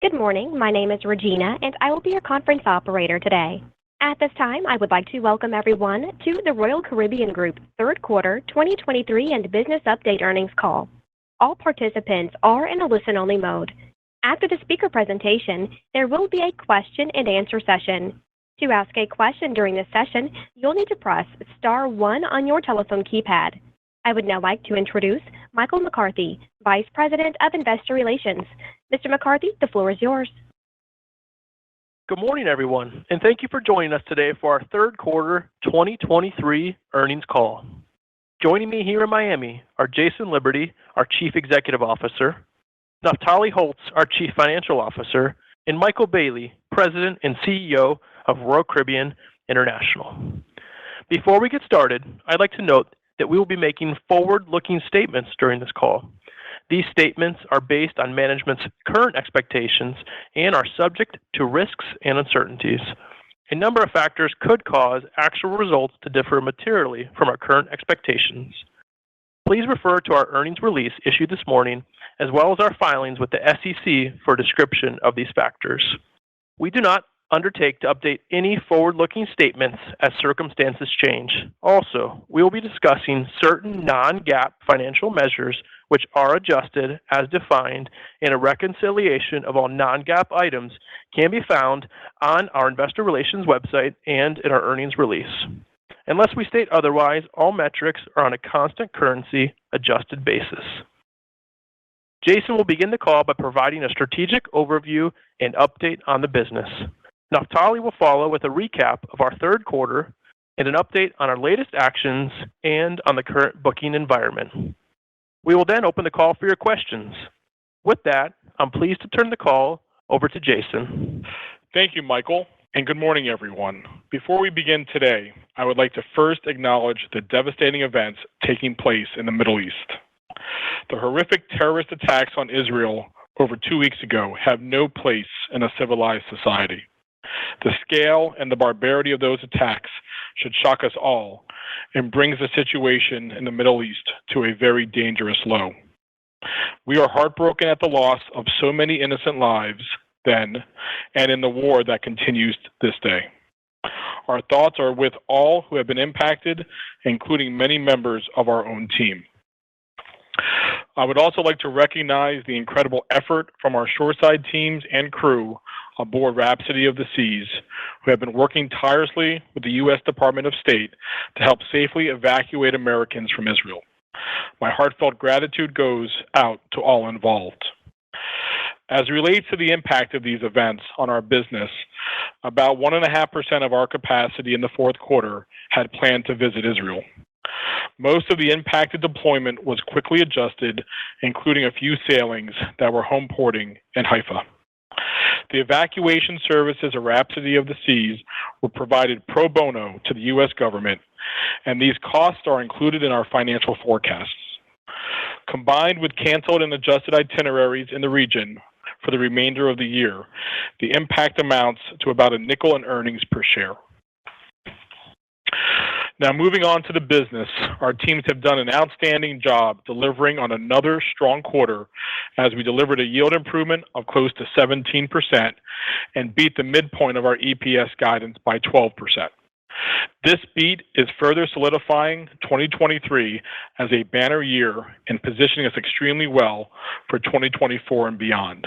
Good morning. My name is Regina, and I will be your conference operator today. At this time, I would like to welcome everyone to the Royal Caribbean Group Third Quarter 2023 and Business Update Earnings Call. All participants are in a listen-only mode. After the speaker presentation, there will be a question-and-answer session. To ask a question during this session, you'll need to press star 1 on your telephone keypad. I would now like to introduce Michael McCarthy, Vice President of Investor Relations. Mr. McCarthy, the floor is yours. Good morning, everyone, and thank you for joining us today for our third quarter 2023 earnings call. Joining me here in Miami are Jason Liberty, our Chief Executive Officer, Naftali Holtz, our Chief Financial Officer, and Michael Bayley, President and CEO of Royal Caribbean International. Before we get started, I'd like to note that we will be making forward-looking statements during this call. These statements are based on management's current expectations and are subject to risks and uncertainties. A number of factors could cause actual results to differ materially from our current expectations. Please refer to our earnings release issued this morning, as well as our filings with the SEC for a description of these factors. We do not undertake to update any forward-looking statements as circumstances change. Also, we will be discussing certain non-GAAP financial measures which are adjusted as defined, and a reconciliation of all non-GAAP items can be found on our investor relations website and in our earnings release. Unless we state otherwise, all metrics are on a constant currency adjusted basis. Jason will begin the call by providing a strategic overview and update on the business. Naftali will follow with a recap of our third quarter and an update on our latest actions and on the current booking environment. We will then open the call for your questions. With that, I'm pleased to turn the call over to Jason. Thank you, Michael, and good morning, everyone. Before we begin today, I would like to first acknowledge the devastating events taking place in the Middle East. The horrific terrorist attacks on Israel over 2 weeks ago have no place in a civilized society. The scale and the barbarity of those attacks should shock us all and brings the situation in the Middle East to a very dangerous low. We are heartbroken at the loss of so many innocent lives then and in the war that continues this day. Our thoughts are with all who have been impacted, including many members of our own team. I would also like to recognize the incredible effort from our shoreside teams and crew aboard Rhapsody of the Seas, who have been working tirelessly with the U.S. Department of State to help safely evacuate Americans from Israel. My heartfelt gratitude goes out to all involved. As it relates to the impact of these events on our business, about 1.5% of our capacity in the fourth quarter had planned to visit Israel. Most of the impacted deployment was quickly adjusted, including a few sailings that were home porting in Haifa. The evacuation services of Rhapsody of the Seas were provided pro bono to the U.S. government, and these costs are included in our financial forecasts. Combined with canceled and adjusted itineraries in the region for the remainder of the year, the impact amounts to about $0.05 in earnings per share. Now, moving on to the business, our teams have done an outstanding job delivering on another strong quarter as we delivered a yield improvement of close to 17% and beat the midpoint of our EPS guidance by 12%. This beat is further solidifying 2023 as a banner year and positioning us extremely well for 2024 and beyond.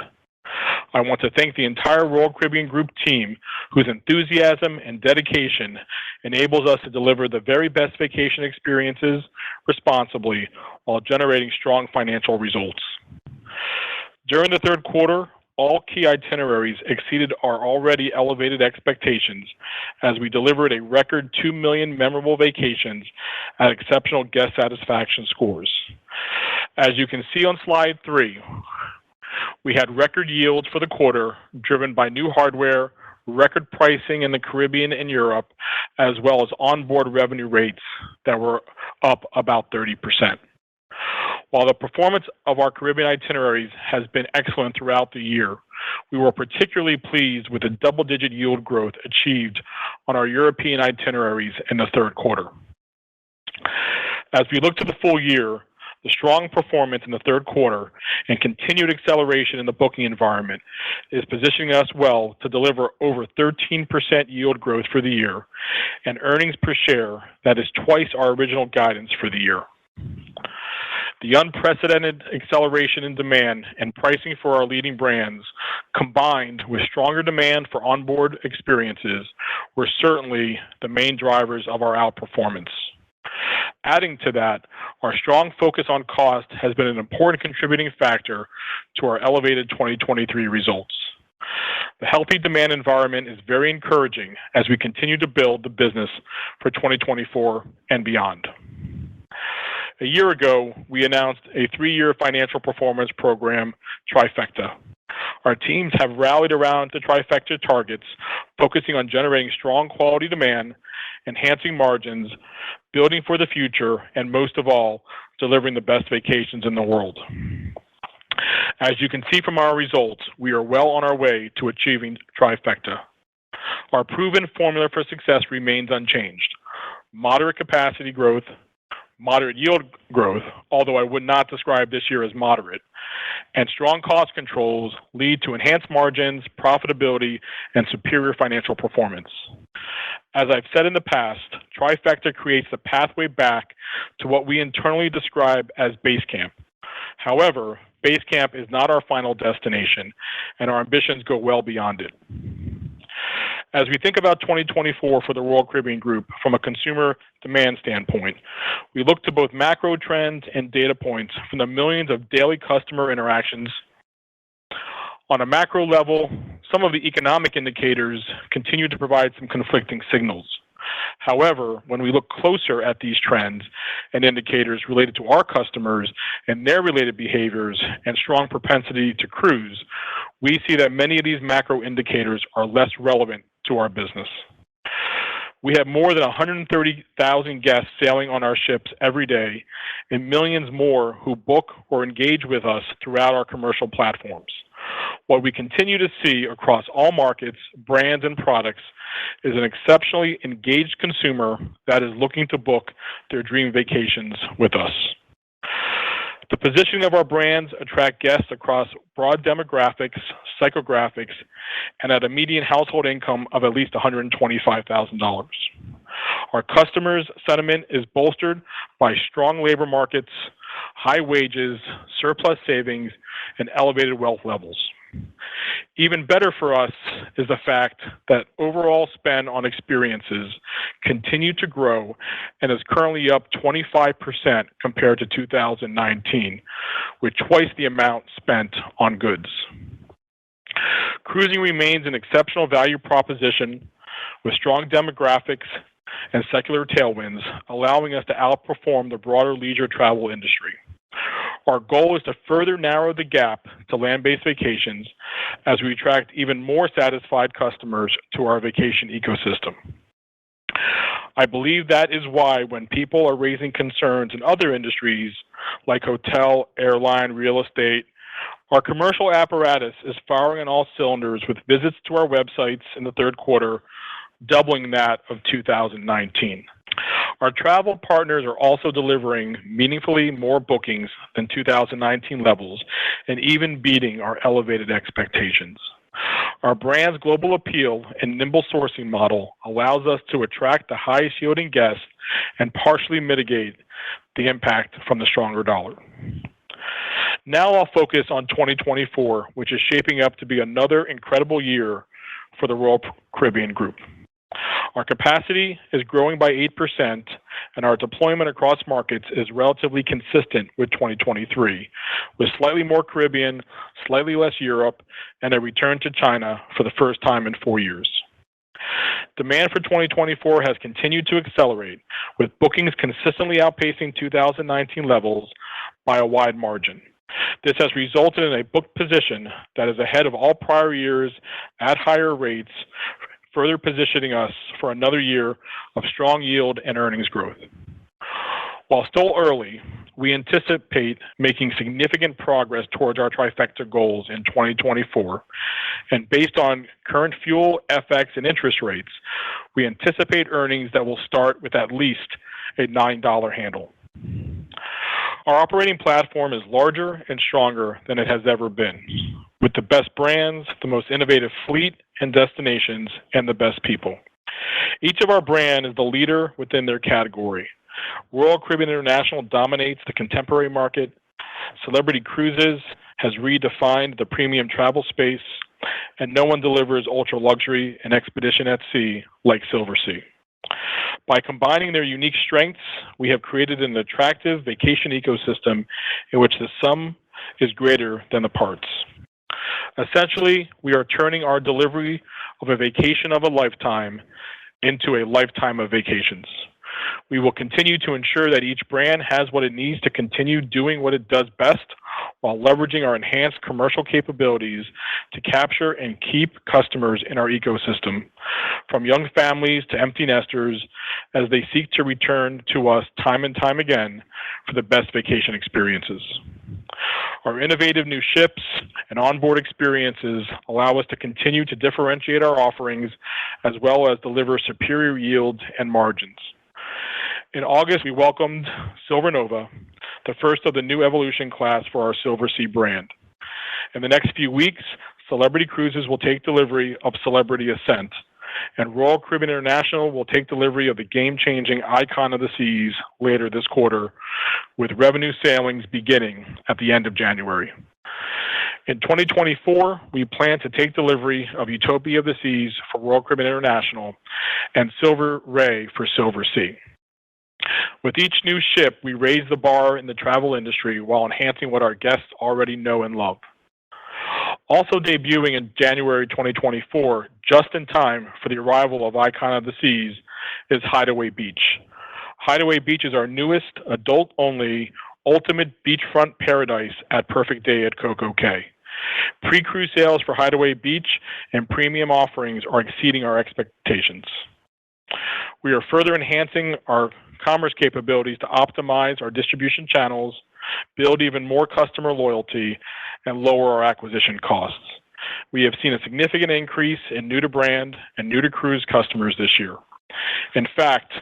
I want to thank the entire Royal Caribbean Group team whose enthusiasm and dedication enables us to deliver the very best vacation experiences responsibly while generating strong financial results. During the third quarter, all key itineraries exceeded our already elevated expectations as we delivered a record 2 million memorable vacations at exceptional guest satisfaction scores. As you can see on slide 3, we had record yields for the quarter, driven by new hardware, record pricing in the Caribbean and Europe, as well as onboard revenue rates that were up about 30%. While the performance of our Caribbean itineraries has been excellent throughout the year, we were particularly pleased with the double-digit yield growth achieved on our European itineraries in the third quarter. As we look to the full year, The strong performance in the third quarter and continued acceleration in the booking environment is positioning us well to deliver over 13% yield growth for the year and earnings per share that is twice our original guidance for the year. The unprecedented acceleration in demand and pricing for our leading brands, combined with stronger demand for onboard experiences, were certainly the main drivers of our outperformance. Adding to that, our strong focus on cost has been an important contributing factor to our elevated 2023 results. The healthy demand environment is very encouraging as we continue to build the business for 2024 and beyond. A year ago, we announced a 3-year financial performance program, Trifecta. Our teams have rallied around the Trifecta targets, focusing on generating strong quality demand, enhancing margins, building for the future, and most of all, delivering the best vacations in the world. As you can see from our results, we are well on our way to achieving Trifecta. Our proven formula for success remains unchanged. Moderate capacity growth, moderate yield growth, although I would not describe this year as moderate, and strong cost controls lead to enhanced margins, profitability, and superior financial performance. As I've said in the past, Trifecta creates the pathway back to what we internally describe as base camp. However, base camp is not our final destination, and our ambitions go well beyond it. As we think about 2024 for the Royal Caribbean Group from a consumer demand standpoint, we look to both macro trends and data points from the millions of daily customer interactions. On a macro level, some of the economic indicators continue to provide some conflicting signals. However, when we look closer at these trends and indicators related to our customers and their related behaviors and strong propensity to cruise, we see that many of these macro indicators are less relevant to our business. We have more than 130,000 guests sailing on our ships every day and millions more who book or engage with us throughout our commercial platforms. What we continue to see across all markets, brands, and products is an exceptionally engaged consumer that is looking to book their dream vacations with us. The positioning of our brands attract guests across broad demographics, psychographics, and at a median household income of at least $125,000. Our customers' sentiment is bolstered by strong labor markets, high wages, surplus savings, and elevated wealth levels. Even better for us is the fact that overall spend on experiences continue to grow and is currently up 25% compared to 2019, with twice the amount spent on goods. Cruising remains an exceptional value proposition with strong demographics and secular tailwinds, allowing us to outperform the broader leisure travel industry. Our goal is to further narrow the gap to land-based vacations as we attract even more satisfied customers to our vacation ecosystem. I believe that is why when people are raising concerns in other industries like hotel, airline, real estate, our commercial apparatus is firing on all cylinders with visits to our websites in the third quarter, doubling that of 2019. Our travel partners are also delivering meaningfully more bookings than 2019 levels and even beating our elevated expectations. Our brand's global appeal and nimble sourcing model allows us to attract the highest yielding guests and partially mitigate the impact from the stronger dollar. Now I'll focus on 2024, which is shaping up to be another incredible year for the Royal Caribbean Group. Our capacity is growing by 8%, and our deployment across markets is relatively consistent with 2023, with slightly more Caribbean, slightly less Europe, and a return to China for the first time in 4 years. Demand for 2024 has continued to accelerate, with bookings consistently outpacing 2019 levels by a wide margin. This has resulted in a booked position that is ahead of all prior years at higher rates, further positioning us for another year of strong yield and earnings growth. While still early, we anticipate making significant progress towards our Trifecta goals in 2024, and based on current fuel, FX, and interest rates, we anticipate earnings that will start with at least a $9 handle. Our operating platform is larger and stronger than it has ever been, with the best brands, the most innovative fleet and destinations, and the best people. Each of our brands is the leader within their category. Royal Caribbean International dominates the contemporary market. Celebrity Cruises has redefined the premium travel space, and no one delivers ultra luxury and expedition at sea like Silversea. By combining their unique strengths, we have created an attractive vacation ecosystem in which the sum is greater than the parts. Essentially, we are turning our delivery of a vacation of a lifetime into a lifetime of vacations. We will continue to ensure that each brand has what it needs to continue doing what it does best while leveraging our enhanced commercial capabilities to capture and keep customers in our ecosystem, from young families to empty nesters, as they seek to return to us time and time again for the best vacation experiences. Our innovative new ships and onboard experiences allow us to continue to differentiate our offerings as well as deliver superior yields and margins. In August, we welcomed Silver Nova, the first of the new Evolution class for our Silversea brand. In the next few weeks, Celebrity Cruises will take delivery of Celebrity Ascent, and Royal Caribbean International will take delivery of the game-changing Icon of the Seas later this quarter, with revenue sailings beginning at the end of January. In 2024, we plan to take delivery of Utopia of the Seas for Royal Caribbean International and Silver Ray for Silversea. With each new ship, we raise the bar in the travel industry while enhancing what our guests already know and love. Also debuting in January 2024, just in time for the arrival of Icon of the Seas, is Hideaway Beach. Hideaway Beach is our newest adult-only ultimate beachfront paradise at Perfect Day at Coco Cay. Pre-cruise sales for Hideaway Beach and premium offerings are exceeding our expectations. We are further enhancing our commerce capabilities to optimize our distribution channels, build even more customer loyalty, and lower our acquisition costs. We have seen a significant increase in new-to-brand and new-to-cruise customers this year. In fact,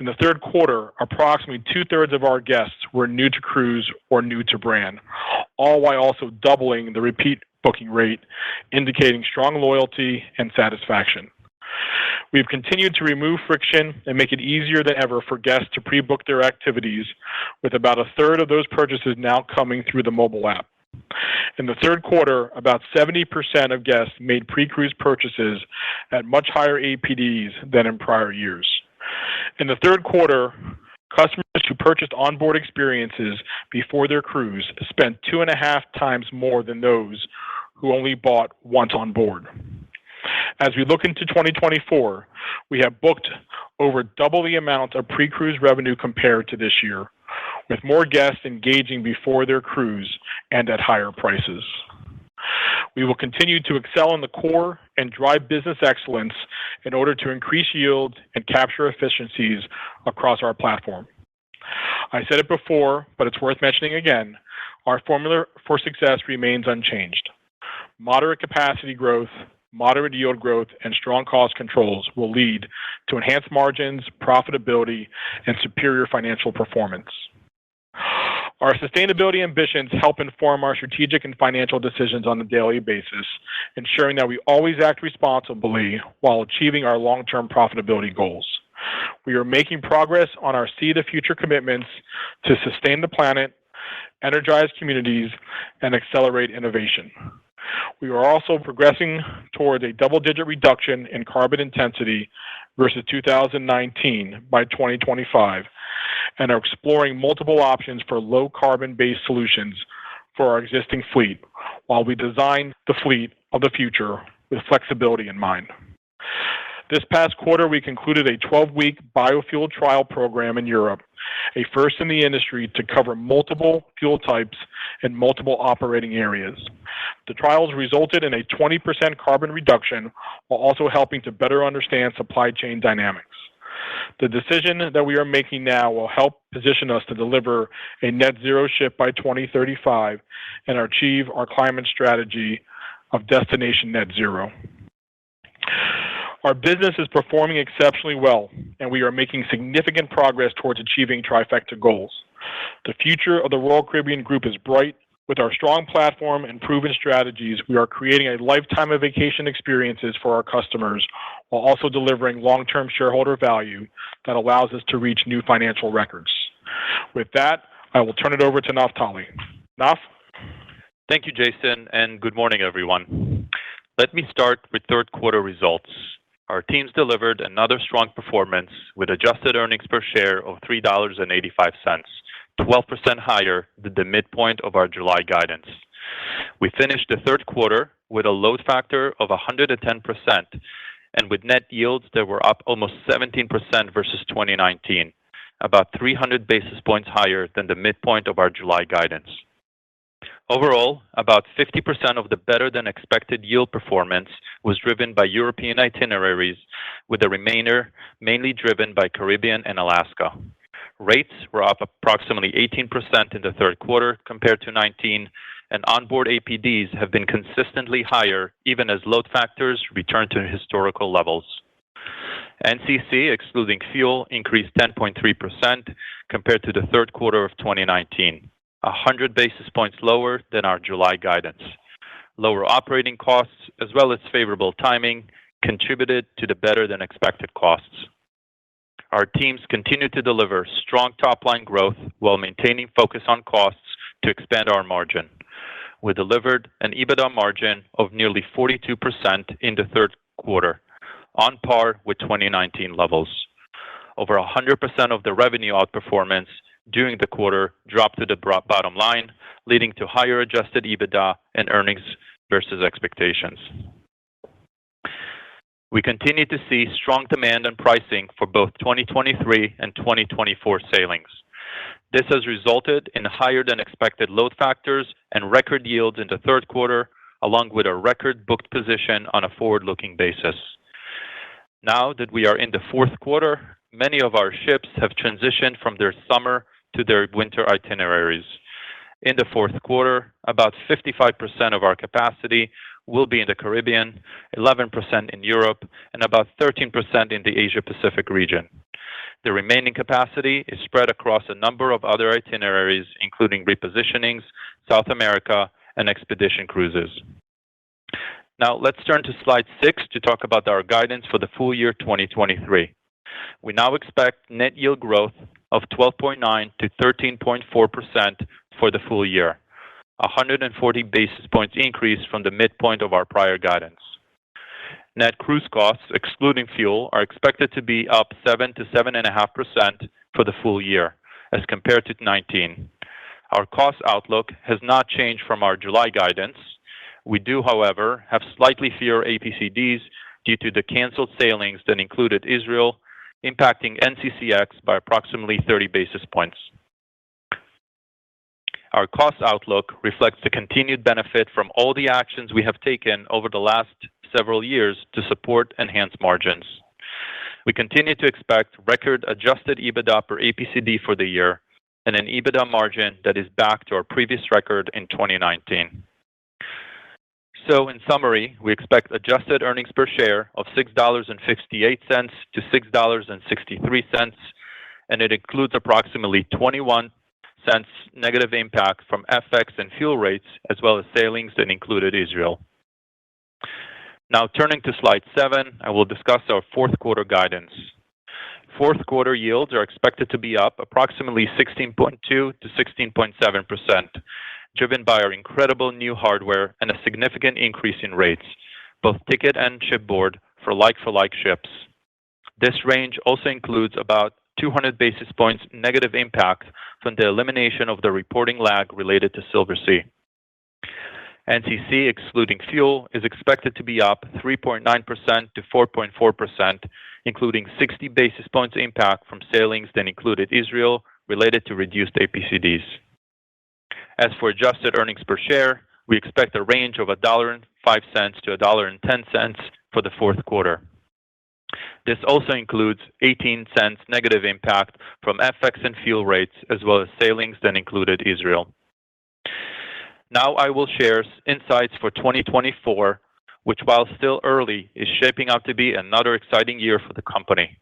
in the third quarter, approximately two-thirds of our guests were new to cruise or new to brand, all while also doubling the repeat booking rate, indicating strong loyalty and satisfaction. We've continued to remove friction and make it easier than ever for guests to pre-book their activities, with about a third of those purchases now coming through the mobile app. In the third quarter, about 70% of guests made pre-cruise purchases at much higher APDs than in prior years. In the third quarter, customers who purchased onboard experiences before their cruise spent 2.5 times more than those who only bought once on board. As we look into 2024, we have booked over double the amount of pre-cruise revenue compared to this year, with more guests engaging before their cruise and at higher prices. We will continue to excel in the core and drive business excellence in order to increase yield and capture efficiencies across our platform. I said it before, but it's worth mentioning again. Our formula for success remains unchanged. Moderate capacity growth, moderate yield growth, and strong cost controls will lead to enhanced margins, profitability, and superior financial performance. Our sustainability ambitions help inform our strategic and financial decisions on a daily basis, ensuring that we always act responsibly while achieving our long-term profitability goals. We are making progress on our Sea the Future commitments to sustain the planet, energize communities, and accelerate innovation. We are also progressing towards a double-digit reduction in carbon intensity versus 2019 by 2025, and are exploring multiple options for low-carbon-based solutions for our existing fleet, while we design the fleet of the future with flexibility in mind. This past quarter, we concluded a 12-week biofuel trial program in Europe, a first in the industry to cover multiple fuel types in multiple operating areas. The trials resulted in a 20% carbon reduction, while also helping to better understand supply chain dynamics. The decision that we are making now will help position us to deliver a net zero ship by 2035 and achieve our climate strategy of destination net zero. Our business is performing exceptionally well, and we are making significant progress towards achieving trifecta goals. The future of the Royal Caribbean Group is bright. With our strong platform and proven strategies, we are creating a lifetime of vacation experiences for our customers while also delivering long-term shareholder value that allows us to reach new financial records. With that, I will turn it over to Naftali. Naf? Thank you, Jason, and good morning, everyone. Let me start with third quarter results. Our teams delivered another strong performance with adjusted earnings per share of $3.85, 12% higher than the midpoint of our July guidance. We finished the third quarter with a load factor of 110% and with net yields that were up almost 17% versus 2019, about 300 basis points higher than the midpoint of our July guidance. Overall, about 50% of the better-than-expected yield performance was driven by European itineraries, with the remainder mainly driven by Caribbean and Alaska. Rates were up approximately 18% in the third quarter compared to 19, and onboard APDs have been consistently higher even as load factors return to historical levels. NCC, excluding fuel, increased 10.3% compared to the third quarter of 2019, 100 basis points lower than our July guidance. Lower operating costs, as well as favorable timing, contributed to the better-than-expected costs. Our teams continue to deliver strong top-line growth while maintaining focus on costs to expand our margin. We delivered an EBITDA margin of nearly 42% in the third quarter, on par with 2019 levels. Over 100% of the revenue outperformance during the quarter dropped to the bottom line, leading to higher adjusted EBITDA and earnings versus expectations. We continue to see strong demand and pricing for both 2023 and 2024 sailings. This has resulted in higher than expected load factors and record yields in the third quarter, along with a record booked position on a forward-looking basis. Now that we are in the fourth quarter, many of our ships have transitioned from their summer to their winter itineraries. In the fourth quarter, about 55% of our capacity will be in the Caribbean, 11% in Europe, and about 13% in the Asia-Pacific region. The remaining capacity is spread across a number of other itineraries, including repositionings, South America, and expedition cruises. Now, let's turn to slide 6 to talk about our guidance for the full year 2023. We now expect net yield growth of 12.9 to 13.4% for the full year, 140 basis points increase from the midpoint of our prior guidance. Net cruise costs, excluding fuel, are expected to be up 7 to 7.5% for the full year as compared to 2019. Our cost outlook has not changed from our July guidance. We do, however, have slightly fewer APCDs due to the canceled sailings that included Israel, impacting NCCX by approximately 30 basis points. Our cost outlook reflects the continued benefit from all the actions we have taken over the last several years to support enhanced margins. We continue to expect record adjusted EBITDA per APCD for the year and an EBITDA margin that is back to our previous record in 2019. So, in summary, we expect adjusted earnings per share of $6.58 to $6.63, and it includes approximately 21 cents negative impact from FX and fuel rates, as well as sailings that included Israel. Now, turning to slide 7, I will discuss our fourth quarter guidance. Fourth quarter yields are expected to be up approximately 16.2 to 16.7%, driven by our incredible new hardware and a significant increase in rates, both ticket and shipboard, for like ships. This range also includes about 200 basis points negative impact from the elimination of the reporting lag related to Silversea. NCC, excluding fuel, is expected to be up 3.9% to 4.4%, including 60 basis points impact from sailings that included Israel related to reduced APCDs. As for adjusted earnings per share, we expect a range of $1.05 to $1.10 for the fourth quarter. This also includes 18 cents negative impact from FX and fuel rates, as well as sailings that included Israel. Now I will share insights for 2024, which, while still early, is shaping up to be another exciting year for the company.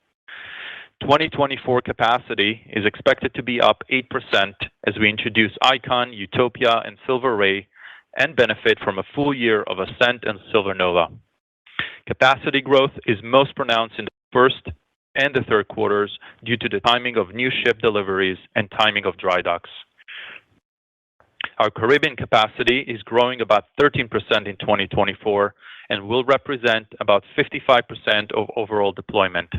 2024 capacity is expected to be up 8% as we introduce Icon, Utopia, and Silver Ray, and benefit from a full year of Ascent and Silver Nova. Capacity growth is most pronounced in the first and the third quarters due to the timing of new ship deliveries and timing of dry docks. Our Caribbean capacity is growing about 13% in 2024 and will represent about 55% of overall deployment.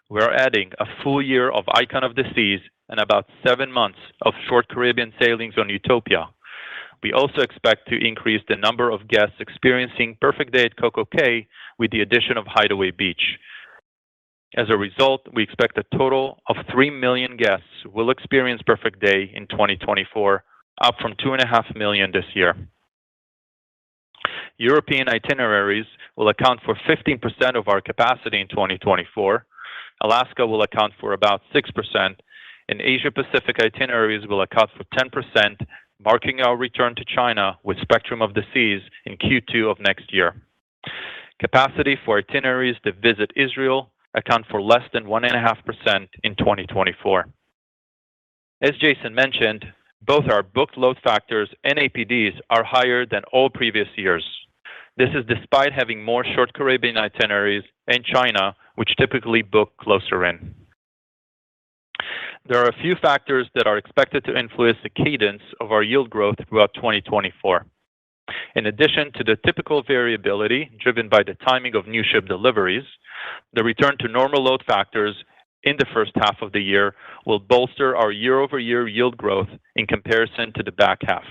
We are adding a full year of Icon of the Seas and about 7 months of short Caribbean sailings on Utopia. We also expect to increase the number of guests experiencing Perfect Day at Coco Cay with the addition of Hideaway Beach. As a result, we expect a total of 3 million guests will experience Perfect Day in 2024, up from 2.5 million this year. European itineraries will account for 15% of our capacity in 2024. Alaska will account for about 6%, and Asia-Pacific itineraries will account for 10%, marking our return to China with Spectrum of the Seas in Q2 of next year. Capacity for itineraries that visit Israel account for less than 1.5% in 2024. As Jason mentioned, both our booked load factors and APDs are higher than all previous years. This is despite having more short Caribbean itineraries and China, which typically book closer in. There are a few factors that are expected to influence the cadence of our yield growth throughout 2024. In addition to the typical variability driven by the timing of new ship deliveries, the return to normal load factors in the first half of the year will bolster our year-over-year yield growth in comparison to the back half.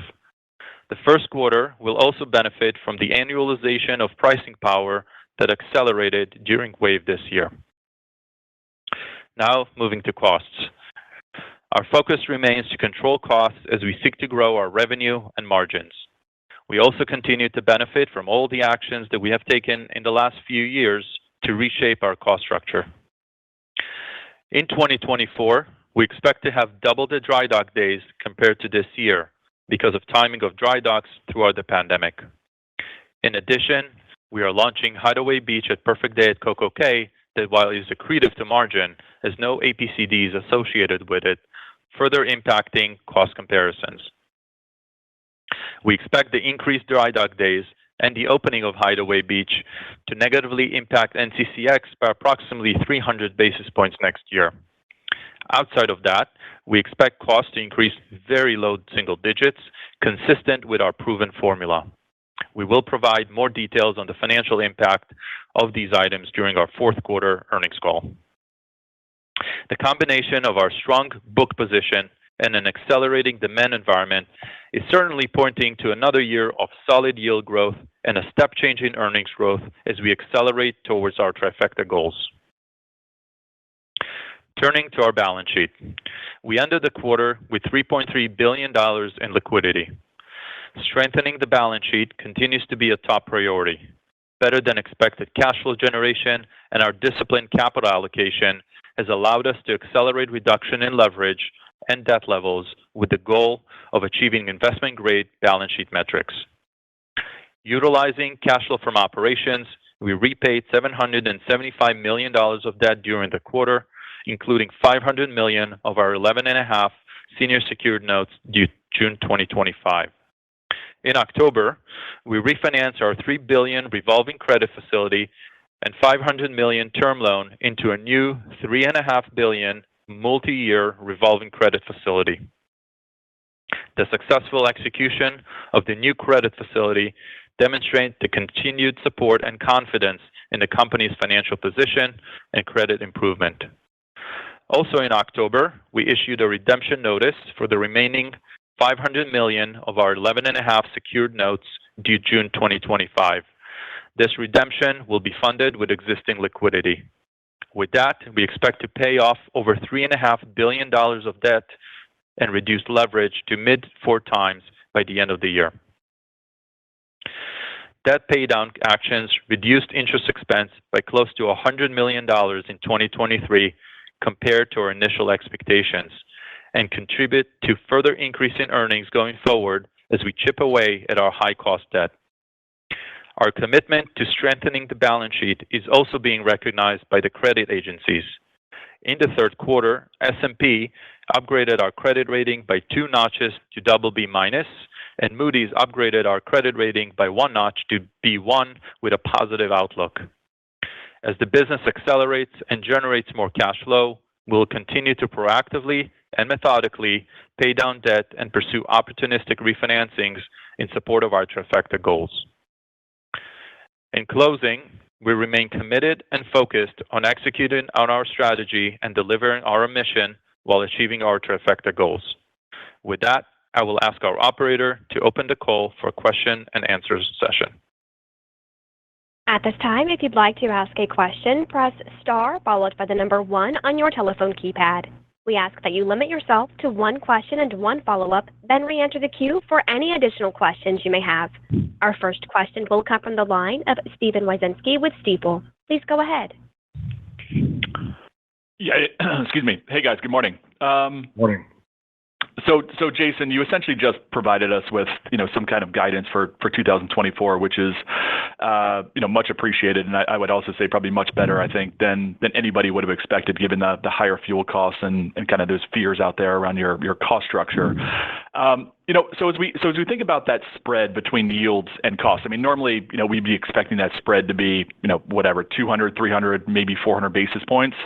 The first quarter will also benefit from the annualization of pricing power that accelerated during Wave this year. Now, moving to costs. Our focus remains to control costs as we seek to grow our revenue and margins. We also continue to benefit from all the actions that we have taken in the last few years to reshape our cost structure. In 2024, we expect to have double the dry dock days compared to this year because of timing of dry docks throughout the pandemic. In addition, we are launching Hideaway Beach at Perfect Day at Coco Cay that, while it is accretive to margin, has no APCDs associated with it, further impacting cost comparisons. We expect the increased dry dock days and the opening of Hideaway Beach to negatively impact NCCX by approximately 300 basis points next year. Outside of that, we expect costs to increase very low single digits, consistent with our proven formula. We will provide more details on the financial impact of these items during our fourth quarter earnings call. The combination of our strong book position and an accelerating demand environment is certainly pointing to another year of solid yield growth and a step change in earnings growth as we accelerate towards our trifecta goals. Turning to our balance sheet, we ended the quarter with $3.3 billion in liquidity. Strengthening the balance sheet continues to be a top priority. Better than expected cash flow generation and our disciplined capital allocation has allowed us to accelerate reduction in leverage and debt levels with the goal of achieving investment-grade balance sheet metrics. Utilizing cash flow from operations, we repaid $775 million of debt during the quarter, including $500 million of our 11.5 senior secured notes due June 2025. In October, we refinanced our $3 billion revolving credit facility and $500 million term loan into a new $3.5 billion multi-year revolving credit facility. The successful execution of the new credit facility demonstrates the continued support and confidence in the company's financial position and credit improvement. Also in October, we issued a redemption notice for the remaining $500 million of our 11.5 secured notes due June 2025. This redemption will be funded with existing liquidity. With that, we expect to pay off over $3.5 billion of debt and reduce leverage to mid-4 times by the end of the year. Debt paydown actions reduced interest expense by close to $100 million in 2023 compared to our initial expectations and contribute to further increase in earnings going forward as we chip away at our high-cost debt. Our commitment to strengthening the balance sheet is also being recognized by the credit agencies. In the third quarter, S&P upgraded our credit rating by 2 notches to BB-, and Moody's upgraded our credit rating by 1 notch to B1 with a positive outlook. As the business accelerates and generates more cash flow, we'll continue to proactively and methodically pay down debt and pursue opportunistic refinancings in support of our Trifecta goals. In closing, we remain committed and focused on executing on our strategy and delivering our mission while achieving our Trifecta goals. With that, I will ask our operator to open the call for a question and answers session. At this time, if you'd like to ask a question, press star followed by the number 1 on your telephone keypad. We ask that you limit yourself to 1 question and 1 follow-up, then re-enter the queue for any additional questions you may have. Our first question will come from the line of Steven Wieczynski with Stifel. Please go ahead. Yeah, excuse me. Hey guys, good morning. Morning. So Jason, you essentially just provided us with some kind of guidance for 2024, which is much appreciated, and I would also say probably much better, I think, than anybody would have expected, given the higher fuel costs and kind of those fears out there around your cost structure. So as we think about that spread between yields and costs, I mean, normally we'd be expecting that spread to be 200, 300, maybe 400 basis points.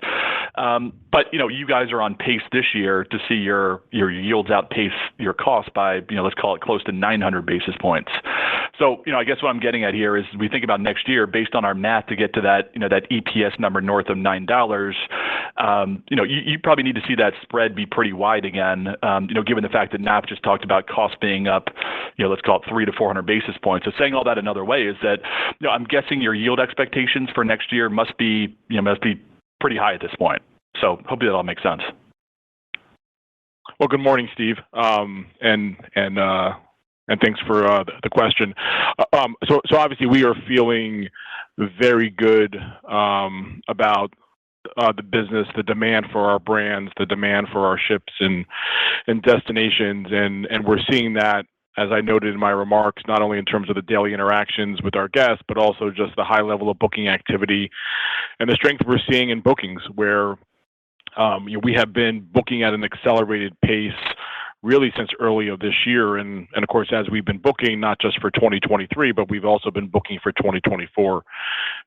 But you guys are on pace this year to see your yields outpace your costs by let's call it close to 900 basis points. So I guess what I'm getting at here is we think about next year based on our math to get to that that EPS number north of $9. You probably need to see that spread be pretty wide again. Given the fact that Naf just talked about costs being up, let's call it 300 to 400 basis points. So saying all that another way is that I'm guessing your yield expectations for next year must be pretty high at this point. So hopefully that all makes sense. Well, good morning, Steve, and thanks for the question. So obviously we are feeling very good about the business, the demand for our brands, the demand for our ships and destinations, and we're seeing that, as I noted in my remarks, not only in terms of the daily interactions with our guests, but also just the high level of booking activity and the strength we're seeing in bookings, where we have been booking at an accelerated pace really since early of this year. And of course, as we've been booking, not just for 2023, but we've also been booking for 2024.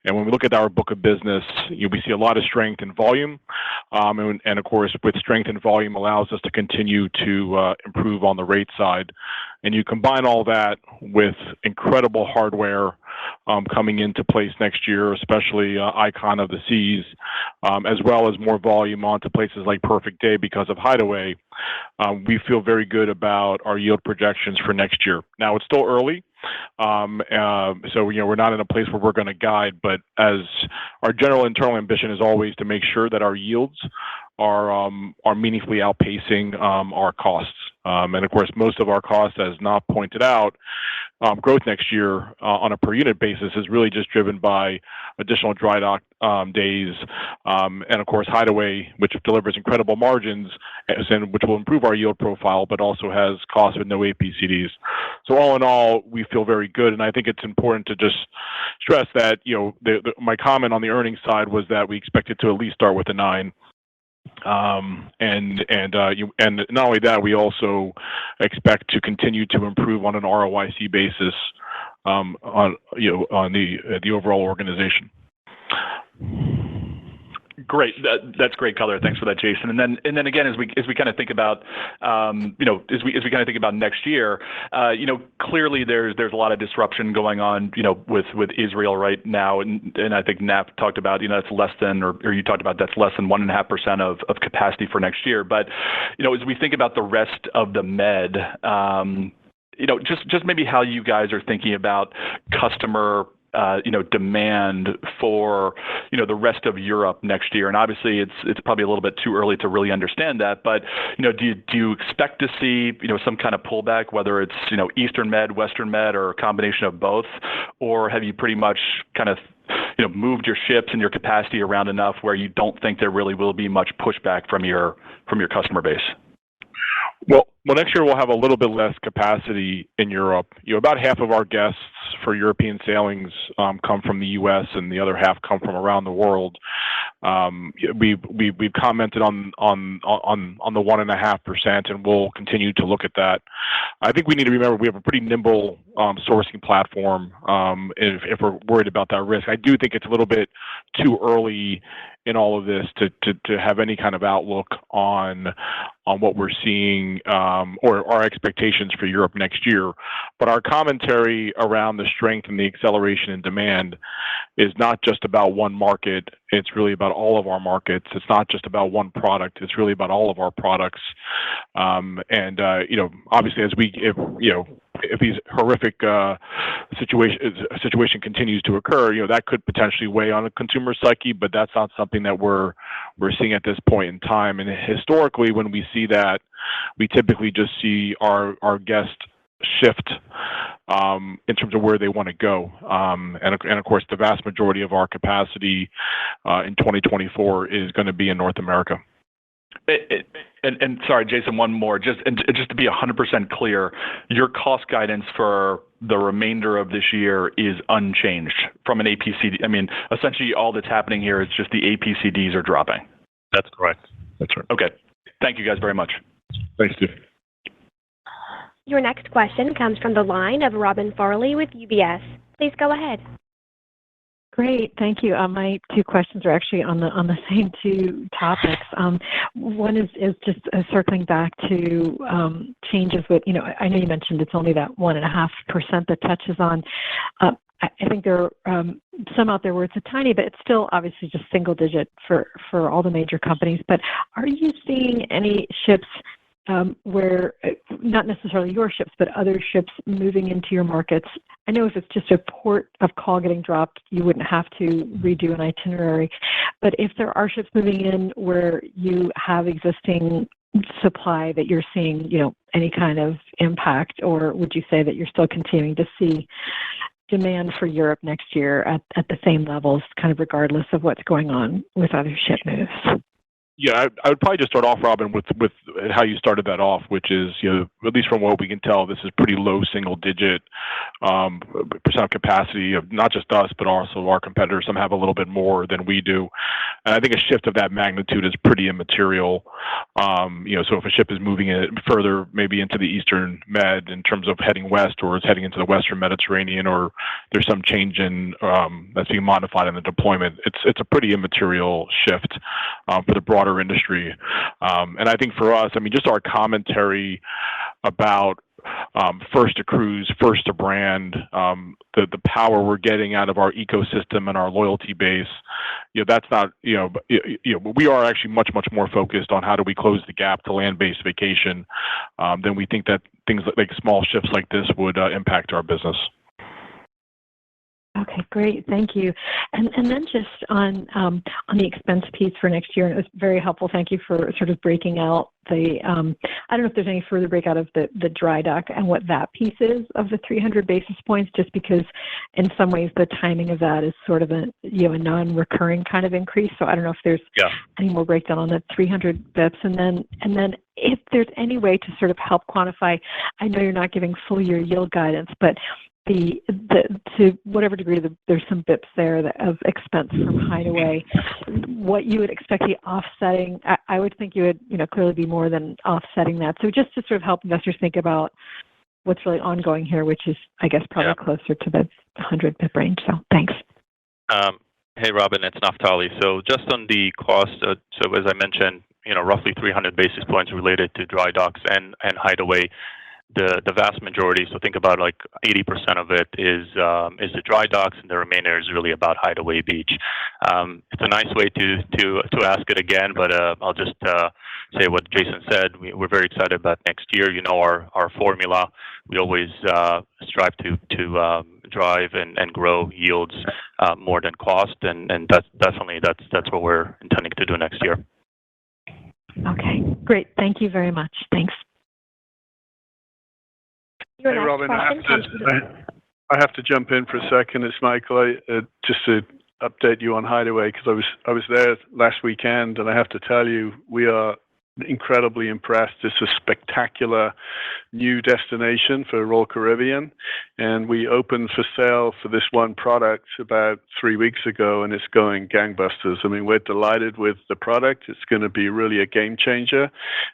And when we look at our book of business, we see a lot of strength in volume. And of course, with strength in volume allows us to continue to improve on the rate side. And you combine all that with incredible hardware coming into place next year, especially Icon of the Seas, as well as more volume onto places like Perfect Day because of Hideaway. We feel very good about our yield projections for next year. Now, it's still early, so we're not in a place where we're going to guide, but as our general internal ambition is always to make sure that our yields are meaningfully outpacing our costs. And of course, most of our costs, as Naf pointed out, growth next year on a per unit basis is really just driven by additional dry dock days, and of course Hideaway, which delivers incredible margins and which will improve our yield profile, but also has costs with no APCDs. So all in all, we feel very good, and I think it's important to just stress that my comment on the earnings side was that we expect it to at least start with a 9. And not only that, we also expect to continue to improve on an ROIC basis on the overall organization. Great, that's great color. Thanks for that, Jason. And then again, as we kind of think about as we kind of think about next year, clearly there's a lot of disruption going on with Israel right now, and I think Naf talked about that's less than or you talked about that's less than 1.5% of capacity for next year. But as we think about the rest of the Med, just maybe how you guys are thinking about customer demand for the rest of Europe next year. And obviously it's probably a little bit too early to really understand that, but do you expect to see some kind of pullback, whether it's Eastern Med, Western Med, or a combination of both, or have you pretty much kind of moved your ships and your capacity around enough where you don't think there really will be much pushback from your customer base? Well, next year we'll have a little bit less capacity in Europe. About half of our guests for European sailings come from the U.S. and the other half come from around the world. we've commented on the 1.5%, and we'll continue to look at that. I think we need to remember we have a pretty nimble sourcing platform. If we're worried about that risk, I do think it's a little bit too early in all of this to have any kind of outlook on what we're seeing or our expectations for Europe next year. But our commentary around the strength and the acceleration in demand is not just about one market. It's really about all of our markets. It's not just about one product. It's really about all of our products. Obviously, if these horrific situation continues to occur, that could potentially weigh on a consumer psyche, but that's not something that we're seeing at this point in time. And historically, when we see that, we typically just see our guests shift in terms of where they want to go. And of course, the vast majority of our capacity in 2024 is going to be in North America. And sorry, Jason, one more. Just to be 100% clear, your cost guidance for the remainder of this year is unchanged from an APCD. I mean, essentially all that's happening here is just the APCDs are dropping. That's correct. That's right. Okay. Thank you guys very much. Thanks, Steve. Your next question comes from the line of Robin Farley with UBS. Please go ahead. Great, thank you. My two questions are actually on the same two topics. One is just circling back to changes with, I know you mentioned it's only that 1.5% that touches on. I think there are some out there where it's a tiny bit. It's still obviously just single digit for all the major companies. But are you seeing any ships where, not necessarily your ships, but other ships moving into your markets? I know if it's just a port of call getting dropped, you wouldn't have to redo an itinerary. But if there are ships moving in where you have existing supply that you're seeing, any kind of impact, or would you say that you're still continuing to see demand for Europe next year at the same levels, kind of regardless of what's going on with other ship moves? Yeah, I would probably just start off, Robin, with how you started that off, which is, at least from what we can tell, this is pretty low single-digit percent of capacity of not just us, but also our competitors. Some have a little bit more than we do. And I think a shift of that magnitude is pretty immaterial. So if a ship is moving it further, maybe into the Eastern Med in terms of heading west, or is heading into the Western Mediterranean, or there's some change in that's being modified in the deployment, it's a pretty immaterial shift for the broader industry. And I think for us, just our commentary about first to cruise, first to brand, the power we're getting out of our ecosystem and our loyalty base, that's not, we are actually much more focused on how do we close the gap to land-based vacation than we think that things like small shifts like this would impact our business. Okay, great. Thank you. And then just on the expense piece for next year, and it was very helpful. Thank you for sort of breaking out the, I don't know if there's any further breakout of the dry dock and what that piece is of the 300 basis points, just because in some ways the timing of that is sort of a non-recurring kind of increase. So I don't know if there's any more breakdown on the 300 bips. And then if there's any way to sort of help quantify, I know you're not giving full year yield guidance, but to whatever degree there's some bips there of expense from Hideaway, what you would expect the offsetting, I would think you would clearly be more than offsetting that. So just to sort of help investors think about what's really ongoing here, which is, I guess, probably closer to the 100 bip range. So thanks. Hey, Robin, it's Naftali. So just on the cost, so as I mentioned, roughly 300 basis points related to dry docks and Hideaway. The vast majority, so think about like 80% of it is the dry docks, and the remainder is really about Hideaway Beach. It's a nice way to ask it again, but I'll just say what Jason said. We're very excited about next year. Our formula. We always strive to drive and grow yields more than cost, and that's what we're intending to do next year. Okay, great. Thank you very much. Thanks. Hey, Robin, I have to jump in for a second. It's Michael. Just to update you on Hideaway, because I was there last weekend, and I have to tell you, we are incredibly impressed. It's a spectacular new destination for Royal Caribbean, and we opened for sale for this one product about 3 weeks ago, and it's going gangbusters. I mean, we're delighted with the product. It's going to be really a game changer,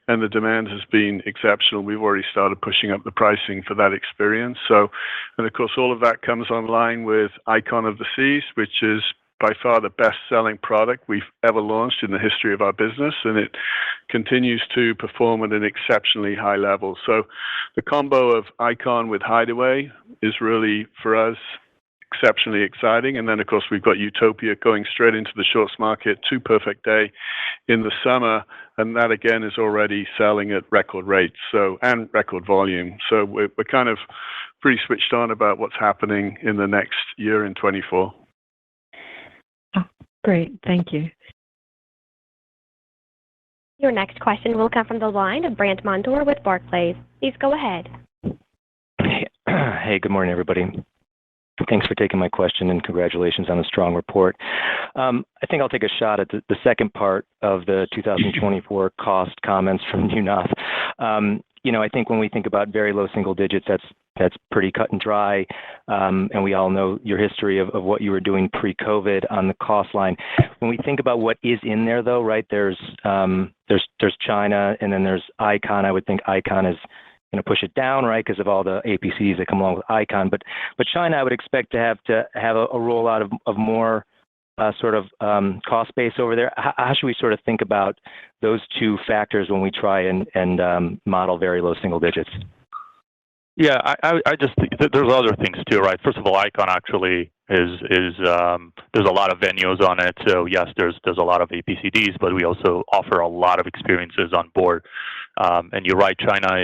and the demand has been exceptional. We've already started pushing up the pricing for that experience. So, and of course, all of that comes online with Icon of the Seas, which is by far the best-selling product we've ever launched in the history of our business, and it continues to perform at an exceptionally high level. So the combo of Icon with Hideaway is really, for us, exceptionally exciting. And then, of course, we've got Utopia going straight into the shorts market, 2 Perfect Day in the summer, and that, again, is already selling at record rates and record volume. So we're kind of pretty switched on about what's happening in the next year in 24. Great. Thank you. Your next question will come from the line of Brandt Montour with Barclays. Please go ahead. Hey, good morning, everybody. Thanks for taking my question, and congratulations on a strong report. I think I'll take a shot at the second part of the 2024 cost comments from you, Nath. I think when we think about very low single digits, that's pretty cut and dry, and we all know your history of what you were doing pre-COVID on the cost line. When we think about what is in there, though, right? There's China, and then there's Icon. I would think Icon is going to push it down, right, because of all the APCs that come along with Icon. But China, I would expect to have a rollout of more sort of cost base over there. How should we sort of think about those two factors when we try and model very low single digits? Yeah, I just think that there's other things too, right? First of all, Icon actually is there's a lot of venues on it. So yes, there's a lot of APCDs, but we also offer a lot of experiences on board. And you're right, China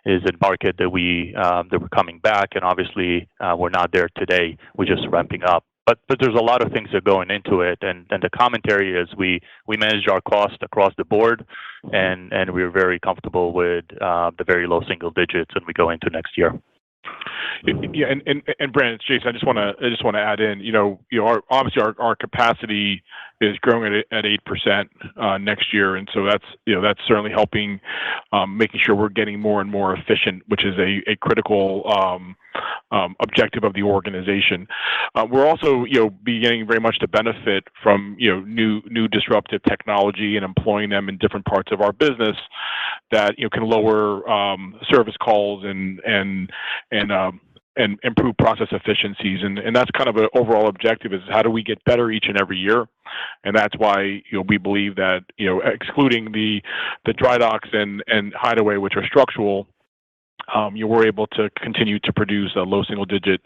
is a market that we're coming back, and obviously we're not there today. We're just ramping up. But there's a lot of things that are going into it, and the commentary is we manage our cost across the board, and we're very comfortable with the very low single digits, and we go into next year. Yeah, and Brandon, it's Jason. I just want to add in. Obviously our capacity is growing at 8% next year, and so that's certainly helping, making sure we're getting more and more efficient, which is a critical objective of the organization. We're also beginning very much to benefit from new disruptive technology and employing them in different parts of our business that can lower service calls and improve process efficiencies, and that's kind of an overall objective, is how do we get better each and every year. And that's why we believe that excluding the dry docks and Hideaway, which are structural, we're able to continue to produce low single digit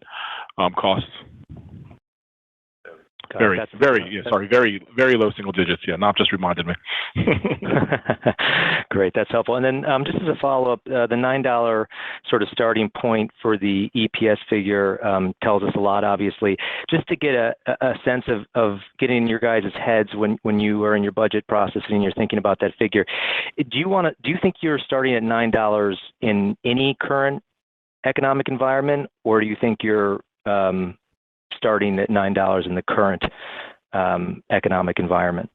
costs. Very low single digits. Yeah, Not just reminded me. Great, that's helpful. And then just as a follow-up, the $9 sort of starting point for the EPS figure tells us a lot, obviously. Just to get a sense of getting in your guys' heads when you are in your budget process and you're thinking about that figure, do you think you're starting at $9 in any current economic environment, or do you think you're starting at $9 in the current economic environment?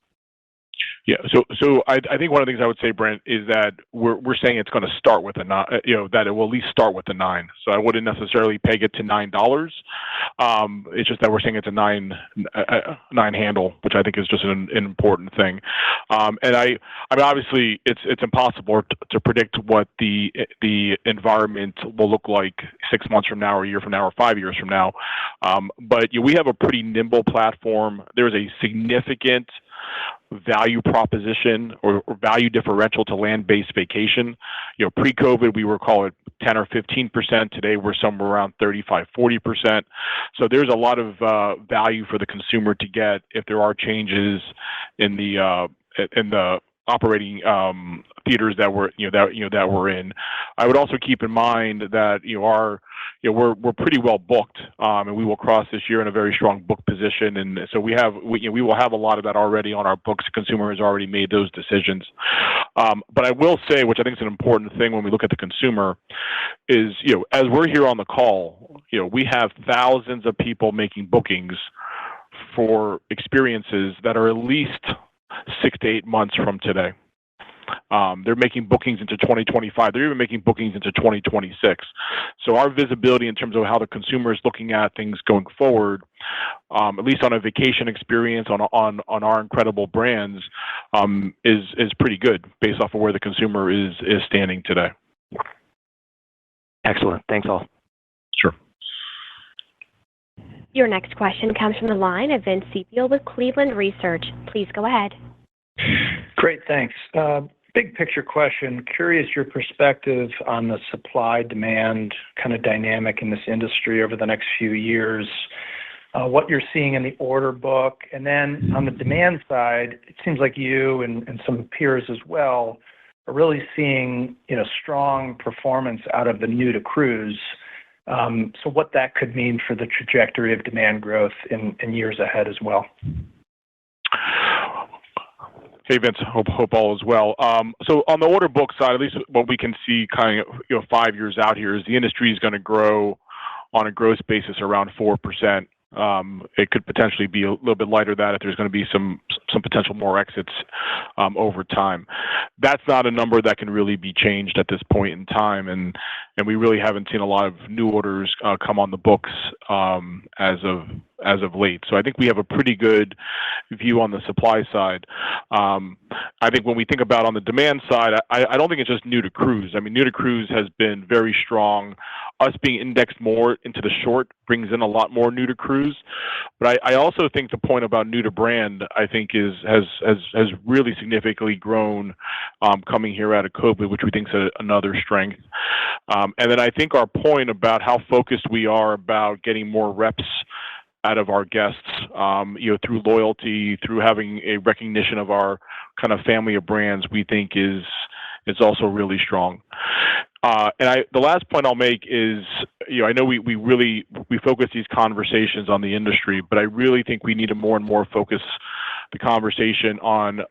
Yeah, so I think one of the things I would say, Brent, is that we're saying it's going to start with a 9, that it will at least start with a 9. So I wouldn't necessarily peg it to $9. It's just that we're saying it's a 9 handle, which I think is just an important thing. And I mean, obviously, it's impossible to predict what the environment will look like 6 months from now, or a year from now, or 5 years from now. But we have a pretty nimble platform. There is a significant value proposition or value differential to land-based vacation. Pre-COVID, we were call it 10 or 15%. Today, we're somewhere around 35, 40%. So there's a lot of value for the consumer to get if there are changes in the operating theaters that we're in. I would also keep in mind that we're pretty well booked, and we will cross this year in a very strong book position, and so we will have a lot of that already on our books. The consumer has already made those decisions. But I will say, which I think is an important thing when we look at the consumer, is as we're here on the call, we have thousands of people making bookings for experiences that are at least 6 to 8 months from today. They're making bookings into 2025. They're even making bookings into 2026. So our visibility in terms of how the consumer is looking at things going forward, at least on a vacation experience on our incredible brands, is pretty good based off of where the consumer is standing today. Excellent. Thanks all. Sure. Your next question comes from the line of Vince Ciepiel with Cleveland Research. Please go ahead. Great, thanks. Big picture question. Curious your perspective on the supply-demand kind of dynamic in this industry over the next few years, what you're seeing in the order book, and then on the demand side, it seems like you and some peers as well are really seeing strong performance out of the new to cruise. So what that could mean for the trajectory of demand growth in years ahead as well. Hey Vince, hope all is well. So on the order book side, at least what we can see kind of 5 years out here is the industry is going to grow on a gross basis around 4%. It could potentially be a little bit lighter than that if there's going to be some potential more exits over time. That's not a number that can really be changed at this point in time, and we really haven't seen a lot of new orders come on the books as of late. So I think we have a pretty good view on the supply side. I think when we think about on the demand side, I don't think it's just new to cruise. I mean, new to cruise has been very strong. Us being indexed more into the short brings in a lot more new to cruise. But I also think the point about new to brand, I think has really significantly grown coming here out of COVID, which we think is another strength. And then I think our point about how focused we are about getting more reps out of our guests, through loyalty, through having a recognition of our kind of family of brands, we think is also really strong. And the last point I'll make is, I know we focus these conversations on the industry, but I really think we need to more and more focus the conversation on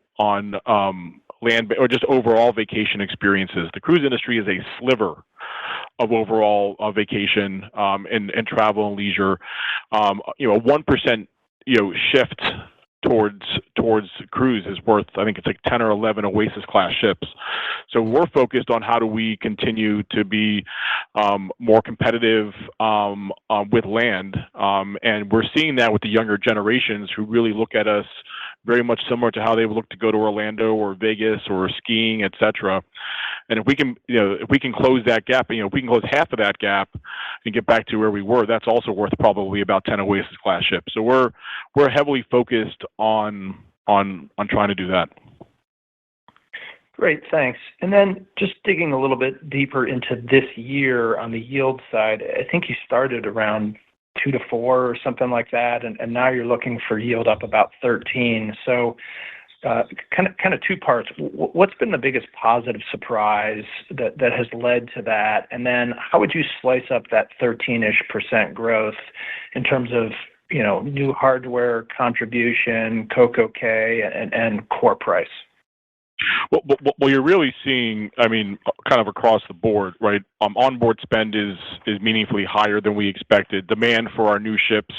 land or just overall vacation experiences. The cruise industry is a sliver of overall vacation and travel and leisure. A 1% shift towards cruise is worth, I think it's like 10 or 11 Oasis class ships. So we're focused on how do we continue to be more competitive with land, and we're seeing that with the younger generations who really look at us very much similar to how they would look to go to Orlando or Vegas or skiing, etc. And if we can close that gap, if we can close half of that gap and get back to where we were, that's also worth probably about 10 Oasis class ships. So we're heavily focused on trying to do that. Great, thanks. And then just digging a little bit deeper into this year on the yield side, I think you started around 2 to 4 or something like that, and now you're looking for yield up about 13. So kind of two parts. What's been the biggest positive surprise that has led to that? And then how would you slice up that 13-ish% growth in terms of new hardware contribution, CocoK, and core price? Well, you're really seeing, kind of across the board, right? Onboard spend is meaningfully higher than we expected. Demand for our new ships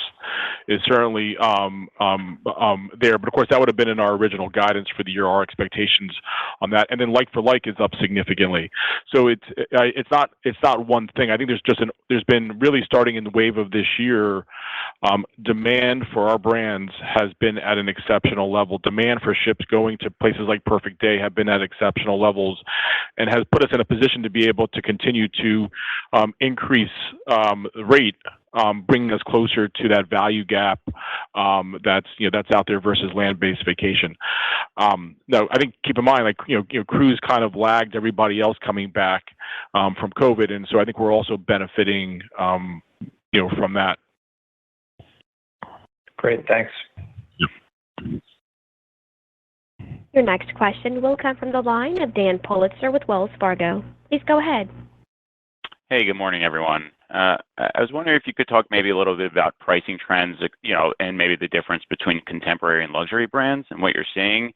is certainly there, but of course that would have been in our original guidance for the year. Our expectations on that, and then like for like is up significantly. So it's not one thing. I think there's been really starting in the wave of this year. Demand for our brands has been at an exceptional level. Demand for ships going to places like Perfect Day have been at exceptional levels, and has put us in a position to be able to continue to increase the rate, bringing us closer to that value gap that's out there versus land-based vacation. Now, I think keep in mind, cruise kind of lagged everybody else coming back from COVID, and so I think we're also benefiting from that. Great, thanks. Your next question will come from the line of Dan Politzer with Wells Fargo. Please go ahead. Hey, good morning, everyone. I was wondering if you could talk maybe a little bit about pricing trends, and maybe the difference between contemporary and luxury brands and what you're seeing.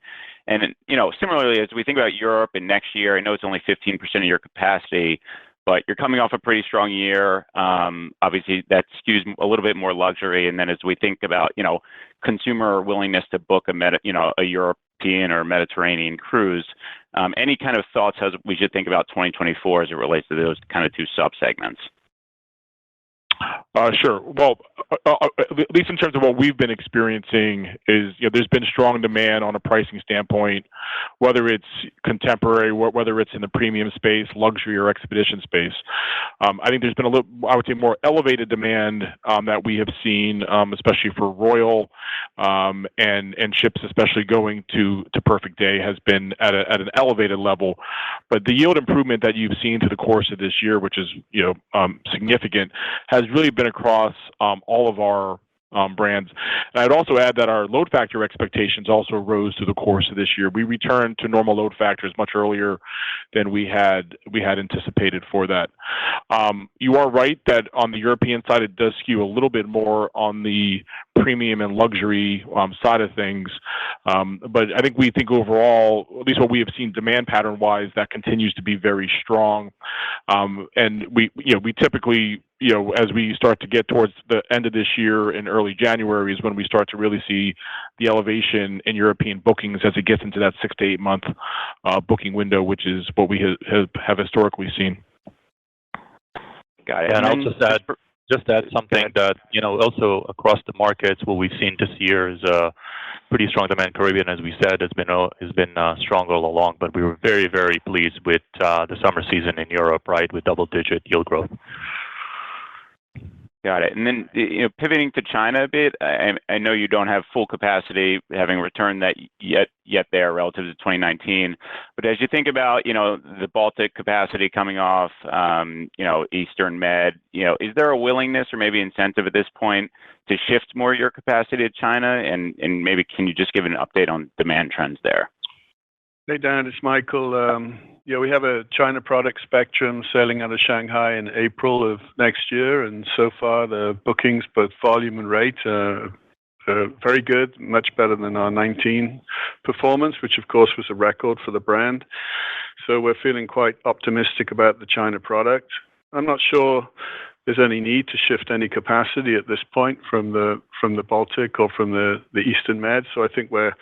And, similarly, as we think about Europe and next year, I know it's only 15% of your capacity, but you're coming off a pretty strong year. Obviously, that skews a little bit more luxury. And then as we think about, consumer willingness to book a European or Mediterranean cruise, any kind of thoughts as we should think about 2024 as it relates to those kind of two subsegments? Sure. Well, at least in terms of what we've been experiencing is, there's been strong demand on a pricing standpoint, whether it's contemporary, whether it's in the premium space, luxury, or expedition space. I think there's been I would say, more elevated demand that we have seen, especially for Royal and ships, especially going to Perfect Day, has been at an elevated level. But the yield improvement that you've seen through the course of this year, which is significant, has really been across all of our brands. And I'd also add that our load factor expectations also rose through the course of this year. We returned to normal load factors much earlier than we had anticipated for that. You are right that on the European side, it does skew a little bit more on the premium and luxury side of things. But I think overall, at least what we have seen demand pattern wise, that continues to be very strong. And we typically, as we start to get towards the end of this year and early January is when we start to really see the elevation in European bookings as it gets into that 6 to 8 month booking window, which is what we have historically seen. Got it. And I'll just add something that, also across the markets, what we've seen this year is pretty strong demand. Caribbean, as we said, has been strong all along, but we were very, very pleased with the summer season in Europe, right, with double-digit yield growth. Got it. And then, pivoting to China a bit, I know you don't have full capacity, having returned that yet there relative to 2019. But as you think about, the Baltic capacity coming off, Eastern Med, is there a willingness or maybe incentive at this point to shift more of your capacity to China? And maybe can you just give an update on demand trends there? Hey, Dan, it's Michael. We have a China product Spectrum sailing out of Shanghai in April of next year, and so far the bookings, both volume and rate, are very good, much better than our 19 performance, which of course was a record for the brand. So we're feeling quite optimistic about the China product. I'm not sure there's any need to shift any capacity at this point from the Baltic or from the Eastern Med. So I think we're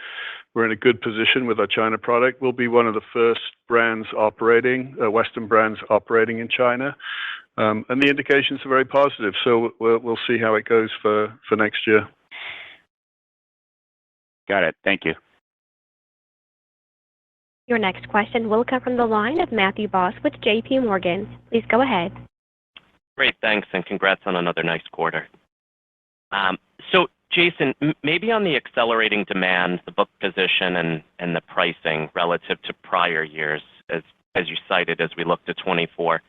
in a good position with our China product. We'll be one of the first brands operating, Western brands operating in China. And the indications are very positive. So we'll see how it goes for next year. Got it. Thank you. Your next question will come from the line of Matthew Boss with J.P. Morgan. Please go ahead. Great, thanks, and congrats on another nice quarter. So, Jason, maybe on the accelerating demand, the book position, and the pricing relative to prior years, as you cited, as we look to 24,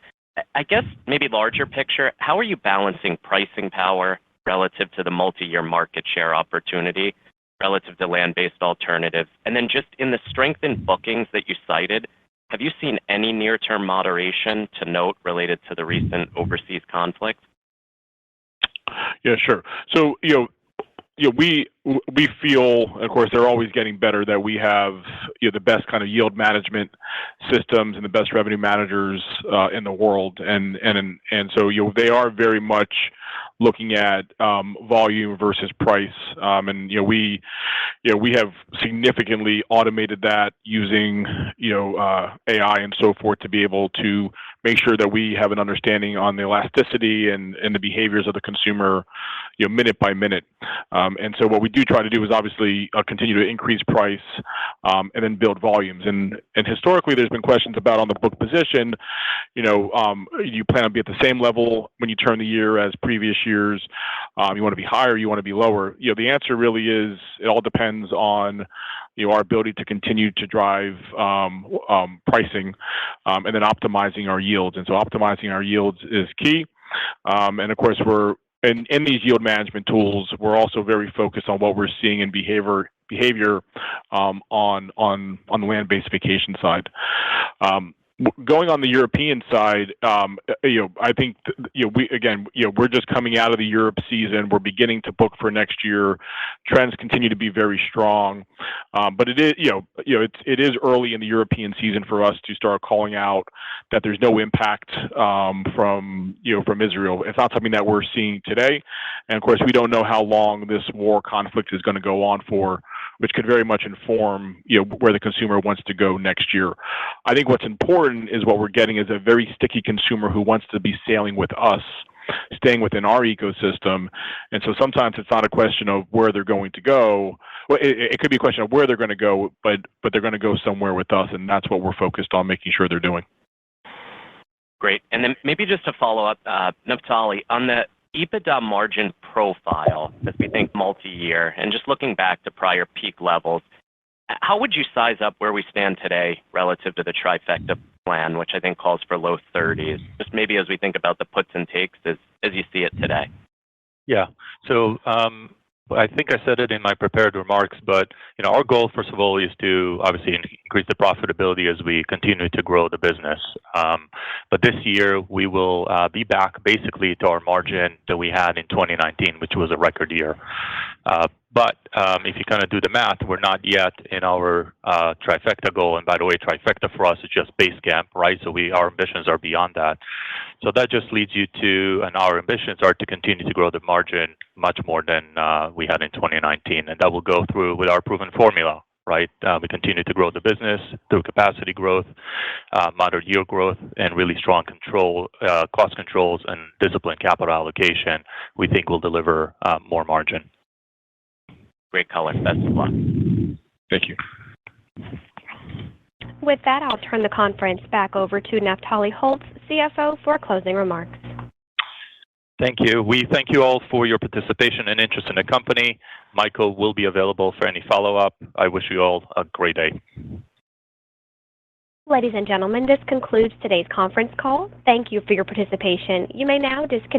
I guess maybe larger picture, how are you balancing pricing power relative to the multi-year market share opportunity, relative to land-based alternatives? And then just in the strengthened bookings that you cited, have you seen any near-term moderation to note related to the recent overseas conflict? Yeah, sure. So, we feel, of course, they're always getting better, that we have the best kind of yield management systems and the best revenue managers in the world, and so they are very much looking at volume versus price, and we have significantly automated that using AI and so forth to be able to make sure that we have an understanding on the elasticity and the behaviors of the consumer minute by minute. And so what we do try to do is obviously continue to increase price and then build volumes. And historically, there's been questions about on the book position, you plan on be at the same level when you turn the year as previous years. You want to be higher, you want to be lower. The answer really is it all depends on our ability to continue to drive pricing and then optimizing our yields. And so optimizing our yields is key. And of course, in these yield management tools, we're also very focused on what we're seeing in behavior on the land-based vacation side. Going on the European side, I think we're just coming out of the Europe season. We're beginning to book for next year. Trends continue to be very strong, but it is early in the European season for us to start calling out that there's no impact from Israel. It's not something that we're seeing today, and of course we don't know how long this war conflict is going to go on for, which could very much inform where the consumer wants to go next year. I think what's important is what we're getting is a very sticky consumer who wants to be sailing with us, staying within our ecosystem. And so sometimes it's not a question of where they're going to go. Well, it could be a question of where they're going to go, but they're going to go somewhere with us, and that's what we're focused on making sure they're doing. Great. And then maybe just to follow up, Naftali, on the EBITDA margin profile, as we think multi-year, and just looking back to prior peak levels, how would you size up where we stand today relative to the trifecta plan, which I think calls for low 30s, just maybe as we think about the puts and takes as you see it today? Yeah. So I think I said it in my prepared remarks, but our goal, first of all, is to obviously increase the profitability as we continue to grow the business. But this year, we will be back basically to our margin that we had in 2019, which was a record year. But if you kind of do the math, we're not yet in our trifecta goal. And by the way, trifecta for us is just base camp, right? So our ambitions are beyond that. So that just leads you to, and our ambitions are to continue to grow the margin much more than we had in 2019. And that will go through with our proven formula, right? We continue to grow the business through capacity growth, moderate yield growth, and really strong cost controls and disciplined capital allocation. We think will deliver more margin. Great color. Best of luck. Thank you. With that, I'll turn the conference back over to Naftali Holtz, CFO, for closing remarks. Thank you. We thank you all for your participation and interest in the company. Michael will be available for any follow-up. I wish you all a great day. Ladies and gentlemen, this concludes today's conference call. Thank you for your participation. You may now disconnect.